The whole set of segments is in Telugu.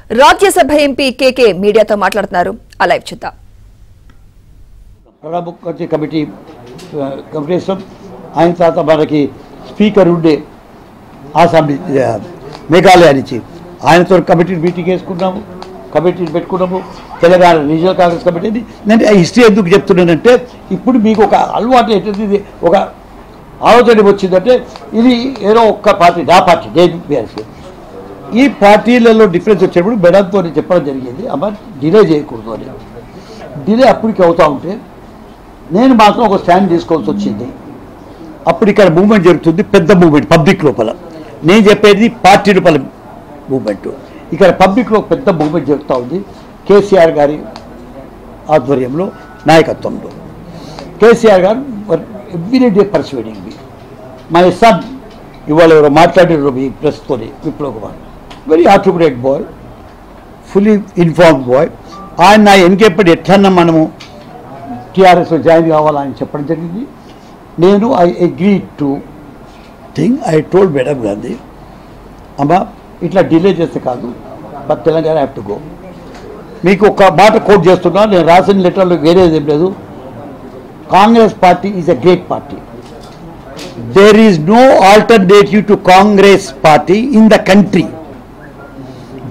రాజ్యసభ ఎంపీ కేకే మీడియాతో మాట్లాడుతున్నారు. ఆ లైవ్ చూద్దాం. ప్రణబ్ ముఖర్జీ కమిటీ వేస్తాం. ఆయన తర్వాత మనకి స్పీకర్ ఉండే అసెంబ్లీ మేఘాలయ నుంచి ఆయనతో కమిటీ మీటింగ్ వేసుకున్నాము, కమిటీని పెట్టుకున్నాము. తెలంగాణ రీజనల్ కాంగ్రెస్ కమిటీని నేను హిస్టరీ ఎందుకు చెప్తున్నానంటే ఇప్పుడు మీకు ఒక అలవాటు ఏంటంటే ఇది ఒక ఆలోచన వచ్చిందంటే ఇది ఏదో ఒక్క పార్టీ నా పార్టీ నేను బీఆర్ఎస్ ఈ పార్టీలలో డిఫరెన్స్ వచ్చేటప్పుడు మేడంతో చెప్పడం జరిగింది. అమ్మ డిలే చేయకూడదు అని. డిలే అప్పటికి అవుతూ ఉంటే నేను మాత్రం ఒక స్టాండ్ తీసుకోవాల్సి వచ్చింది. అప్పుడు ఇక్కడ మూవ్మెంట్ జరుగుతుంది, పెద్ద మూవ్మెంట్ పబ్లిక్ లోపల. నేను చెప్పేది పార్టీ లోపల మూవ్మెంట్. ఇక్కడ పబ్లిక్లో పెద్ద మూవ్మెంట్ జరుగుతూ ఉంది. కేసీఆర్ గారి ఆధ్వర్యంలో నాయకత్వంలో కేసీఆర్ గారు every day persuading me my son ఇవాళ ఎవరో మాట్లాడారు మీ ప్రెస్తోని Viplav Kumar, very articulate boy, fully informed boy. ఆయన నా ఎన్కేపడి ఎట్లన్నా మనము టీఆర్ఎస్లో జాయిన్ కావాలని చెప్పడం జరిగింది. నేను I agree to thing. I told madam Gandhi అమ్మ ఇట్లా డిలే చేస్తే కాదు, but Telangana have to go. మీకు ఒక మాట కోట్ చేస్తున్నా, నేను రాసిన లెటర్లో వేరేది ఏం లేదు. Congress party is a great party. There is no alternative to Congress party in the country.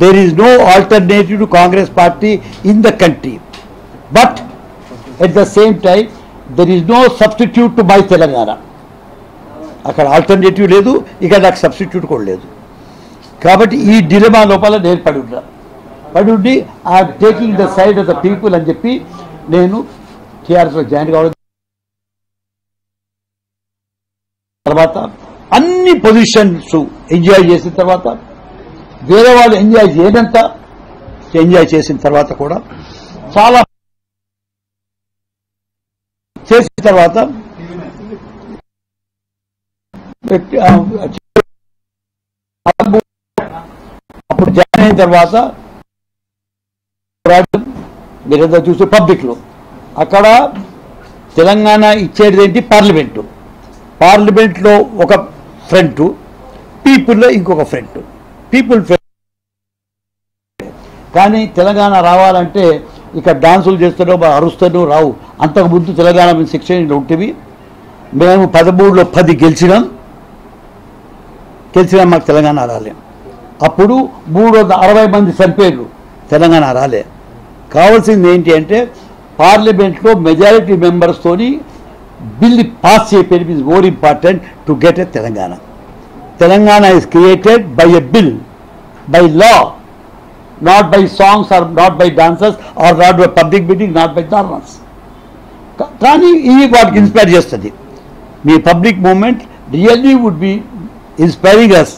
There is no alternative to Congress party in the country. But at the same time, there is no substitute to my Telangana. అక్కడ ఆల్టర్నేటివ్ లేదు, ఇక్కడ నాకు సబ్స్టిట్యూట్ కూడా లేదు. కాబట్టి ఈ డిలమా లోపల నేను పడి ఉండి I'm taking the side of the people అని చెప్పి నేను టీఆర్ఎస్లో జాయిన్ కావడం. తర్వాత అన్ని పొజిషన్స్ ఎంజాయ్ చేసిన తర్వాత వేరే వాళ్ళు ఎంజాయ్ చేయనంత ఎంజాయ్ చేసిన తర్వాత కూడా చాలా చేసిన తర్వాత అప్పుడు జాయిన్ అయిన తర్వాత మీరంతా చూస్తే పబ్లిక్లో అక్కడ తెలంగాణ ఇచ్చేది ఏంటి పార్లమెంటు. పార్లమెంట్లో ఒక ఫ్రంట్, పీపుల్లో ఇంకొక ఫ్రంట్. పీపుల్ కానీ తెలంగాణ రావాలంటే ఇక్కడ డాన్సులు చేస్తారో అరుస్తారో రావు. అంతకుముందు తెలంగాణ మేము 16 ఉంటేవి. మేము 13లో 10 గెలిచినాం. మాకు తెలంగాణ రాలే. అప్పుడు 360 మంది చనిపోయారు, తెలంగాణ రాలే. కావాల్సింది ఏంటి అంటే పార్లమెంట్లో మెజారిటీ మెంబర్స్తోని బిల్ పాస్ చేయడం is more important to get a Telangana. Telangana is created by a bill, by law, not by songs or not by dances or not by public meeting, not by dharmas. కానీ ఇది వాటికి ఇన్స్పైర్ చేస్తుంది. మీ public movement really would be inspiring us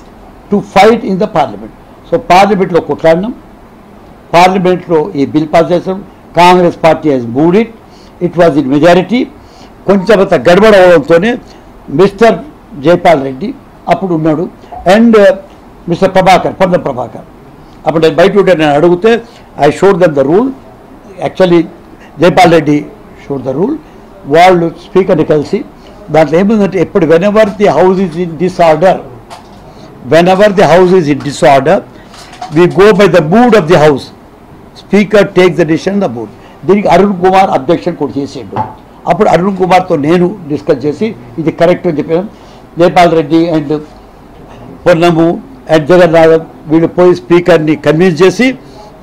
to fight in the parliament. So పార్లమెంట్లో కొట్లాడినాం, పార్లమెంట్లో ఈ బిల్ పాస్ చేసాం. Congress party has moved it. It was in majority. కొంచెం గడబడ అవడంతోనే మిస్టర్ జైపాల్ రెడ్డి అప్పుడు ఉన్నాడు అండ్ మిస్టర్ ప్రభాకర్, పొన్నం ప్రభాకర్. అప్పుడు నేను బయట ఉంటే నేను అడిగితే I showed them the rule. Actually Jaipal Reddy showed the rule. వాళ్ళు స్పీకర్ని కలిసి దాంట్లో ఏముందంటే ఎప్పుడు whenever the house is in disorder, we go by the mood of the house. Speaker take the decision the mood. దీనికి అరుణ్ కుమార్ అబ్జెక్షన్ కూడా చేసేడు. అప్పుడు అరుణ్ కుమార్తో నేను డిస్కస్ చేసి ఇది కరెక్ట్ అని చెప్పాను. జైపాల్ రెడ్డి అండ్ పొన్నము అండ్ జగన్నాథం వీళ్ళు పోయి స్పీకర్ని కన్విన్స్ చేసి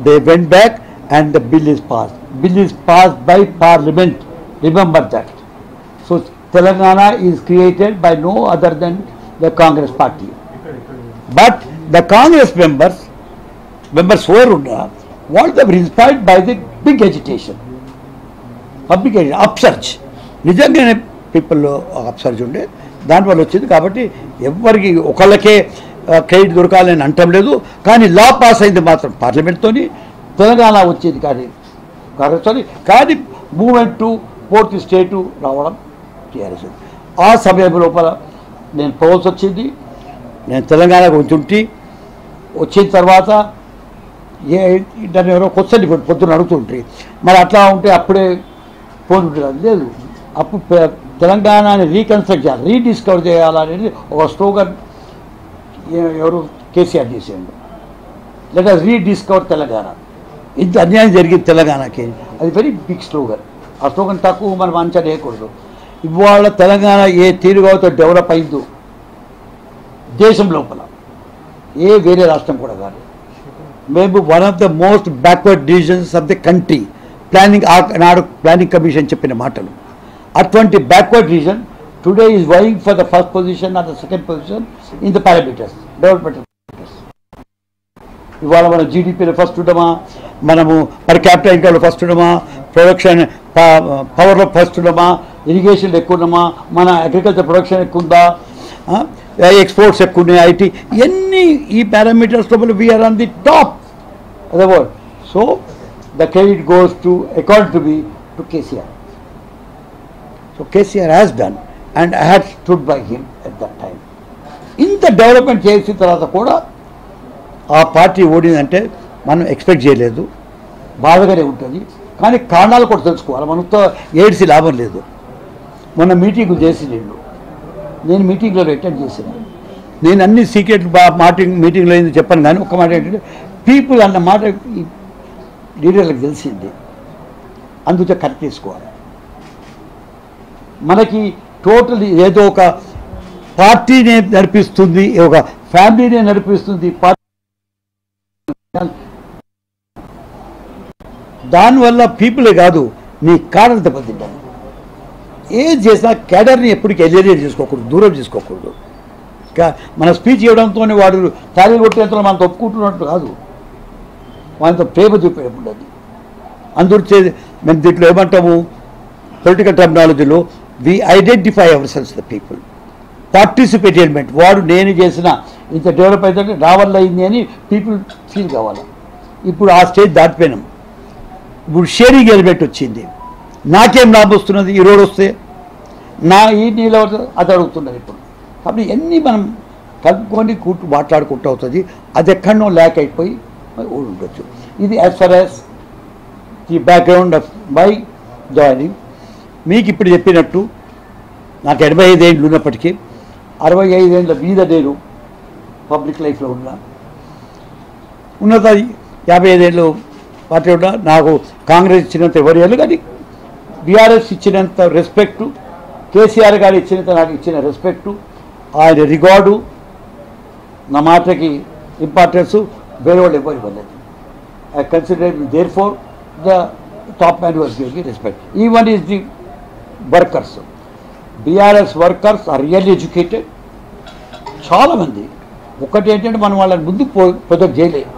they went back and the bill is pass. Bill is pass by parliament. Remember that. So Telangana is created by no other than the Congress party. But the Congress members over ఉన్నా వాళ్ళు there inspired by the big agitation, public upsurge. నిజంగానే పీపుల్లో అప్సర్జ్ ఉండే దానివల్ల వచ్చింది. కాబట్టి ఎవరికి ఒకళ్ళకే క్రెడిట్ దొరకాలని అంటం లేదు. కానీ లా పాస్ అయింది మాత్రం పార్లమెంట్తో, తెలంగాణ వచ్చేది కానీ కాంగ్రెస్తో. కానీ మూవ్మెంట్ టు 4th స్టేటు రావడం టీఆర్ఎస్. ఆ సమయం లోపల నేను పోవాల్సి వచ్చింది. నేను తెలంగాణకు వచ్చి వచ్చిన తర్వాత దాన్ని ఎవరో క్వశ్చన్ పొద్దున్న అడుగుతుంటారు, మరి అట్లా ఉంటే అప్పుడే ఫోన్ లేదు. అప్పుడు తెలంగాణని రీకన్స్ట్రక్ట్ చేయాలి, రీడిస్కవర్ చేయాలనేది ఒక స్లోగన్ ఎవరు కేసీఆర్ చేసేయండి. Let us rediscover Telangana. ఇంత అన్యాయం జరిగింది తెలంగాణకి, అది వెరీ బిగ్ స్లోగన్. ఆ స్లోగన్ తక్కువ మనం అంచనా వేయకూడదు. ఇవాళ తెలంగాణ ఏ తీరుగాతో డెవలప్ అయిందో దేశం లోపల ఏ వేరే రాష్ట్రం కూడా కాదు. మేము one of the most backward divisions of the country. Planning నాడు ప్లానింగ్ కమిషన్ చెప్పిన మాటలు. అటువంటి backward region today is vying for the first position or the second position in the parameters, development parameters. ఇవాళ మనం జీడిపిలో ఫస్ట్ ఉండమా, మనము పర్ క్యాపిటల్ ఇన్కమ్లో ఫస్ట్ ఉండమా, ప్రొడక్షన్ పవర్లో ఫస్ట్ ఉండమా, ఇరిగేషన్లో ఎక్కువ ఉన్నామా, మన అగ్రికల్చర్ ప్రొడక్షన్ ఎక్కువ ఉందా, ఎక్స్పోర్ట్స్ ఎక్కువ ఉన్నాయి, ఐటీ, ఇవన్నీ ఈ పారామీటర్స్ లోపల we're on the top of the world. So the credit goes to according to be to KCR. So KCR has done and I had stood by him at that time. ఇంత డెవలప్మెంట్ చేసిన తర్వాత కూడా ఆ పార్టీ ఓడిందంటే మనం ఎక్స్పెక్ట్ చేయలేదు, బాధగానే ఉంటుంది. కానీ కారణాలు కూడా తెలుసుకోవాలి. మనతో ఏడ్చి లాభం లేదు. మొన్న మీటింగ్ చేసి నేను మీటింగ్లో అటెండ్ చేసిన, నేను అన్ని సీక్రెట్ మీటింగ్లో ఏంది చెప్పాను. కానీ ఒక మాట ఏంటంటే పీపుల్ అన్న మాట లీడర్లకు తెలిసింది, అందుకే కరెక్ట్ చేసుకోవాలి. మనకి టోటల్ ఏదో ఒక పార్టీనే నడిపిస్తుంది, ఒక ఫ్యామిలీనే నడిపిస్తుంది పార్టీ. దానివల్ల పీపులే కాదు నీ కాడర్ దెబ్బతింటాను. ఏది చేసినా క్యాడర్ని ఎప్పటికీ ఎలియేట్ చేసుకోకూడదు, దూరం చేసుకోకూడదు. మన స్పీచ్ ఇవ్వడంతో వాడు తాళి కొట్టేంత మనం ఒప్పుకుంటున్నట్టు కాదు, వాళ్ళతో ప్రేమ చూపేటప్పుడు అది. అందుకే మేము దీంట్లో ఏమంటాము, పొలిటికల్ టెర్మినాలజీలో we identify our selves the people. Participate element, వాడు నేను చేసిన ఇంత డెవలప్ అయితే నా వల్ల అయింది అని పీపుల్ ఫీల్ కావాలి. ఇప్పుడు ఆ స్టేజ్ దాటిపోయినాం. ఇప్పుడు షేరింగ్ ఎలిమెంట్ వచ్చింది. నాకేం లాభం వస్తున్నది ఈ రోడ్ వస్తే, నా ఈ నీళ్ళు అది అడుగుతున్నది ఇప్పుడు. కాబట్టి ఇవన్నీ మనం కలుపుకొని మాట్లాడుకుంటూ అవుతుంది. అది ఎక్కడనో ల్యాక్ అయిపోయి ఉండొచ్చు. ఇది as for as the background of my joining. మీకు ఇప్పుడు చెప్పినట్టు నాకు 85 ఏళ్ళు ఉన్నప్పటికీ 65 ఏళ్ళ మీద నేను పబ్లిక్ లైఫ్లో ఉన్నత 55 ఏళ్ళు పార్టీ ఉన్నా. నాకు కాంగ్రెస్ ఇచ్చినంత ఎవరు ఏళ్ళు, కానీ బీఆర్ఎస్ ఇచ్చినంత రెస్పెక్టు, కేసీఆర్ గారు ఇచ్చినంత నాకు ఇచ్చిన రెస్పెక్టు, ఆయన రికార్డు, నా మాటకి ఇంపార్టెన్సు వేరే వాళ్ళు ఎవరు ఇవ్వలేదు. I consider therefore the top man was giving respect. Even is the workers, BRS workers are really educated. చాలామంది ఒకటి ఏంటంటే మనం వాళ్ళని ముందుకు ప్రొజెక్ట్ చేయలేదు.